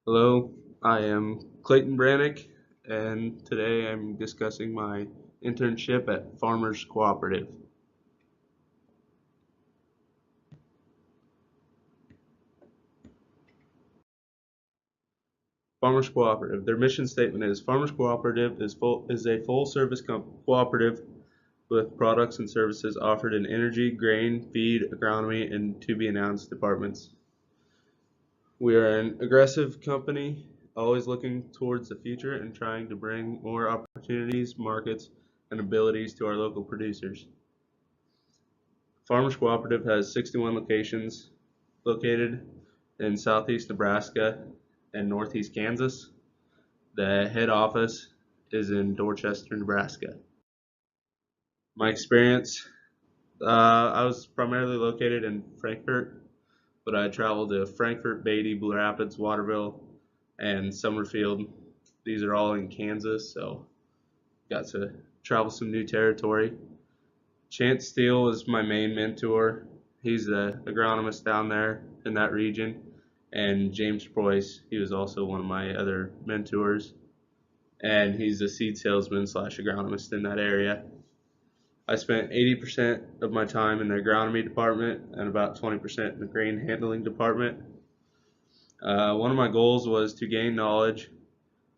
Hello, I am Clayton Branek, and today I'm discussing my internship at Farmers Cooperative. Farmers Cooperative. Their mission statement is Farmers Cooperative is a full service cooperative with products and services offered in energy, grain, feed, agronomy, and to be announced departments. We are an aggressive company, always looking towards the future and trying to bring more opportunities, markets, and abilities to our local producers. Farmers Cooperative has 61 locations located in southeast Nebraska and northeast Kansas. The head office is in Dorchester, Nebraska. My experience, I was primarily located in Frankfort, but I traveled to Frankfort, Beatty, Blue Rapids, Waterville, and Summerfield. These are all in Kansas, so got to travel some new territory. Chance Steele is my main mentor. He's the agronomist down there in that region. And James Preuss, he was also one of my other mentors. And he's a seed salesman slash agronomist in that area. I spent 80% of my time in the agronomy department and about 20% in the grain handling department. One of my goals was to gain knowledge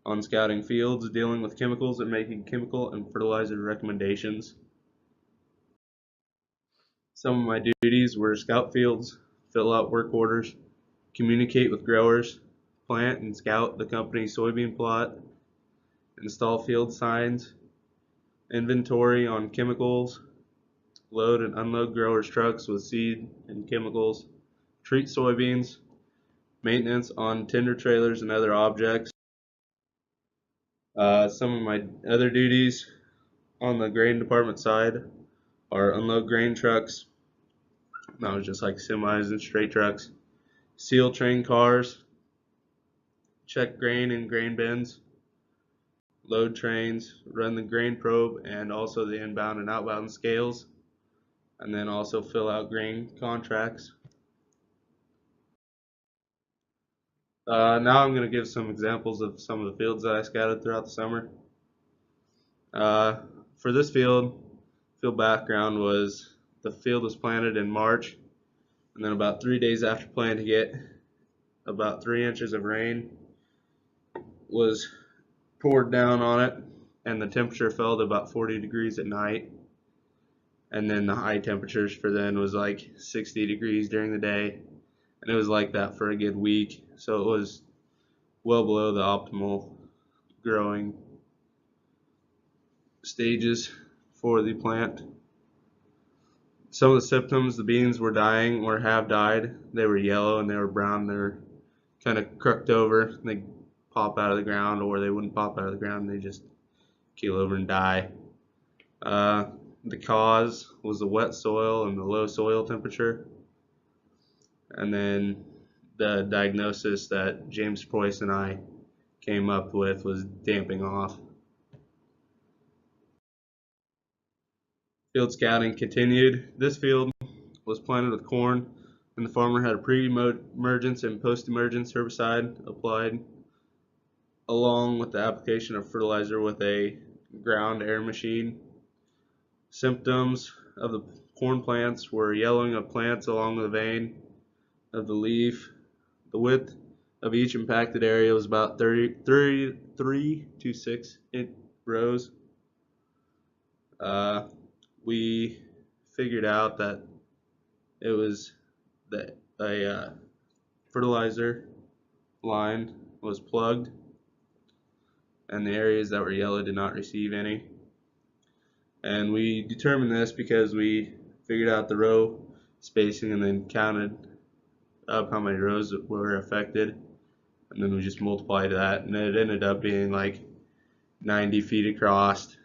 on scouting fields, dealing with chemicals, and making chemical and fertilizer recommendations. Some of my duties were scout fields, fill out work orders, communicate with growers, plant and scout the company's soybean plot, install field signs, inventory on chemicals, load and unload growers' trucks with seed and chemicals, treat soybeans, maintenance on tender trailers and other objects. Some of my other duties on the grain department side are unload grain trucks, that was just like semis and straight trucks, seal train cars, check grain in grain bins, load trains, run the grain probe, and also the inbound and outbound scales, and then also fill out grain contracts. Now I'm going to give some examples of some of the fields that I scouted throughout the summer. Uh, for this field background was the field was planted in March, and then about 3 days after planting it, about 3 inches of rain was poured down on it, and the temperature fell to about 40 degrees at night. And then the high temperatures for then was like 60 degrees during the day, and it was like that for a good week. So it was well below the optimal growing stages for the plant. Some of the symptoms: the beans were dying or have died. They were yellow and they were brown. They were kind of crooked over. They pop out of the ground, or they wouldn't pop out of the ground. They just keel over and die. Uh, the cause was the wet soil and the low soil temperature. And then the diagnosis that James Preuss and I came up with was damping off. Field scouting continued. This field was planted with corn, and the farmer had a pre-emergence and post-emergence herbicide applied, along with the application of fertilizer with a ground air machine. Symptoms of the corn plants were yellowing of plants along the vein of the leaf. The width of each impacted area was about 33 to 6 rows. We figured out that it was that a fertilizer line was plugged, and the areas that were yellow did not receive any. And we determined this because we figured out the row spacing and then counted up how many rows were affected, and then we just multiplied that, and it ended up being like 90 feet across.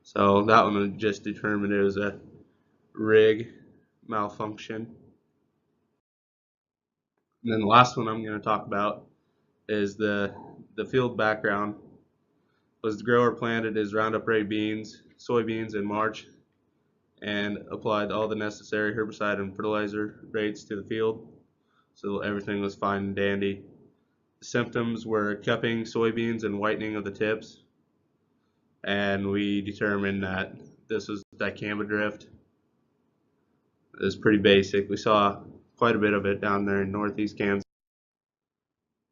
So that one was just determined it was a rig malfunction. And then the last one I'm going to talk about is the field background. Was the grower planted his Roundup Ready beans, soybeans in March, and applied all the necessary herbicide and fertilizer rates to the field, so everything was fine and dandy. symptoms were cupping soybeans and whitening of the tips, and we determined that this was dicamba drift. It was pretty basic. We saw quite a bit of it down there in northeast Kansas.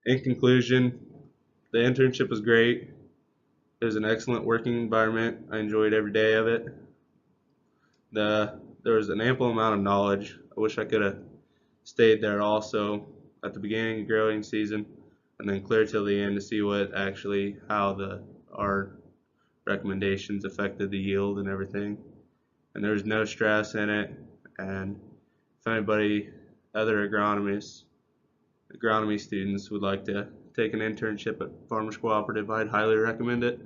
In conclusion, the internship was great. It was an excellent working environment. I enjoyed every day of it. There was an ample amount of knowledge. I wish I could have stayed there also at the beginning of growing season and then clear till the end to see how our recommendations affected the yield and everything. And there was no stress in it. And if anybody, other agronomy students would like to take an internship at Farmers Cooperative, I'd highly recommend it.